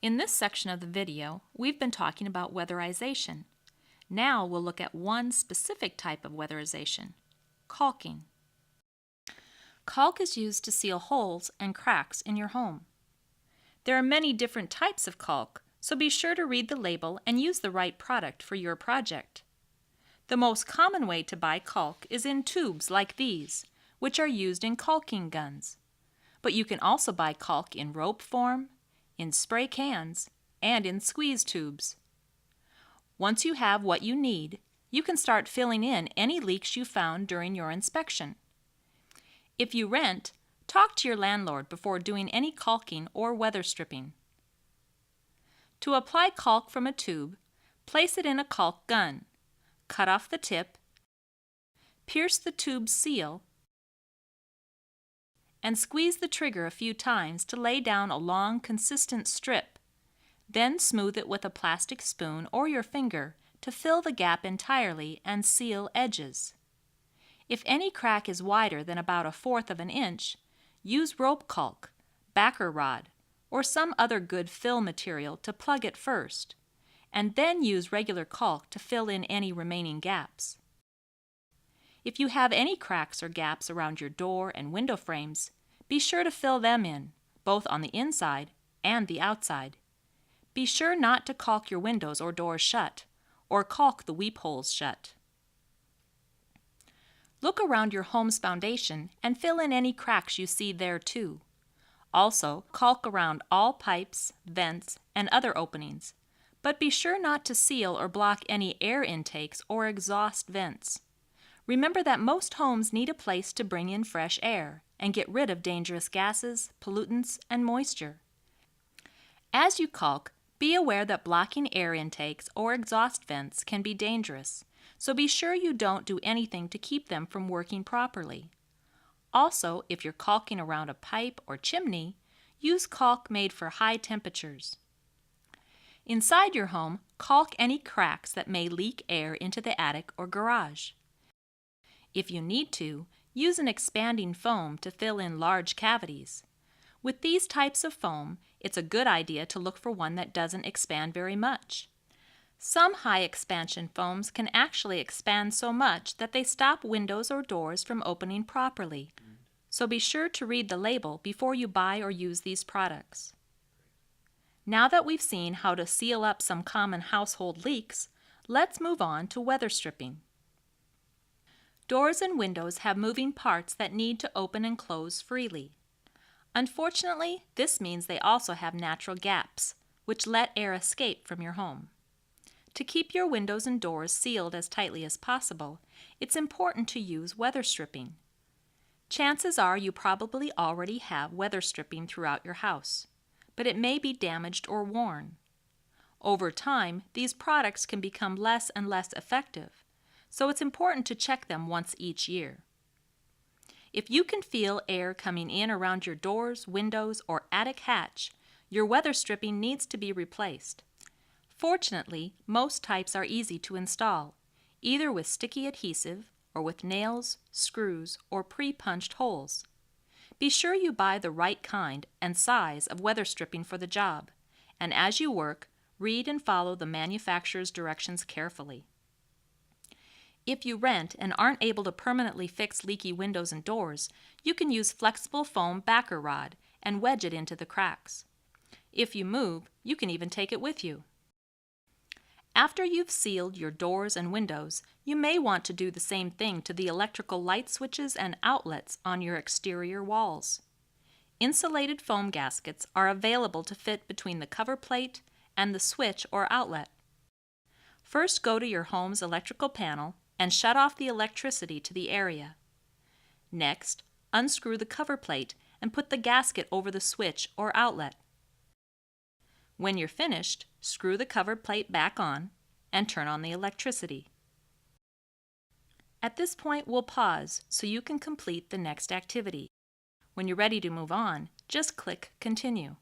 In this section of the video, we've been talking about weatherization. Now we'll look at one specific type of weatherization, caulking. Caulk is used to seal holes and cracks in your home. There are many different types of caulk, so be sure to read the label and use the right product for your project. The most common way to buy caulk is in tubes like these, which are used in caulking guns. But you can also buy caulk in rope form, in spray cans, and in squeeze tubes. Once you have what you need, you can start filling in any leaks you found during your inspection. If you rent, talk to your landlord before doing any caulking or weather stripping. To apply caulk from a tube, place it in a caulk gun, cut off the tip, pierce the tube's seal, and squeeze the trigger a few times to lay down a long, consistent strip. Then smooth it with a plastic spoon or your finger to fill the gap entirely and seal edges. If any crack is wider than about 1/4 of an inch, use rope caulk, backer rod, or some other good fill material to plug it first, and then use regular caulk to fill in any remaining gaps. If you have any cracks or gaps around your door and window frames, be sure to fill them in, both on the inside and the outside. Be sure not to caulk your windows or doors shut, or caulk the weep holes shut. Look around your home's foundation and fill in any cracks you see there too. Also, caulk around all pipes, vents, and other openings, but be sure not to seal or block any air intakes or exhaust vents. Remember that most homes need a place to bring in fresh air and get rid of dangerous gases, pollutants, and moisture. As you caulk, be aware that blocking air intakes or exhaust vents can be dangerous, so be sure you don't do anything to keep them from working properly. Also, if you're caulking around a pipe or chimney, use caulk made for high temperatures. Inside your home, caulk any cracks that may leak air into the attic or garage. If you need to, use an expanding foam to fill in large cavities. With these types of foam, it's a good idea to look for one that doesn't expand very much. Some high expansion foams can actually expand so much that they stop windows or doors from opening properly. So be sure to read the label before you buy or use these products. Now that we've seen how to seal up some common household leaks, let's move on to weather stripping. Doors and windows have moving parts that need to open and close freely. Unfortunately, this means they also have natural gaps, which let air escape from your home. To keep your windows and doors sealed as tightly as possible, it's important to use weather stripping. Chances are you probably already have weather stripping throughout your house, but it may be damaged or worn. Over time, these products can become less and less effective, so it's important to check them once each year. If you can feel air coming in around your doors, windows, or attic hatch, your weather stripping needs to be replaced. Fortunately, most types are easy to install, either with sticky adhesive or with nails, screws, or pre-punched holes. Be sure you buy the right kind and size of weather stripping for the job, and as you work, read and follow the manufacturer's directions carefully. If you rent and aren't able to permanently fix leaky windows and doors, you can use flexible foam backer rod and wedge it into the cracks. If you move, you can even take it with you. After you've sealed your doors and windows, you may want to do the same thing to the electrical light switches and outlets on your exterior walls. Insulated foam gaskets are available to fit between the cover plate and the switch or outlet. First, go to your home's electrical panel and shut off the electricity to the area. Next, unscrew the cover plate and put the gasket over the switch or outlet. When you're finished, screw the cover plate back on and turn on the electricity. At this point, we'll pause so you can complete the next activity. When you're ready to move on, just click Continue.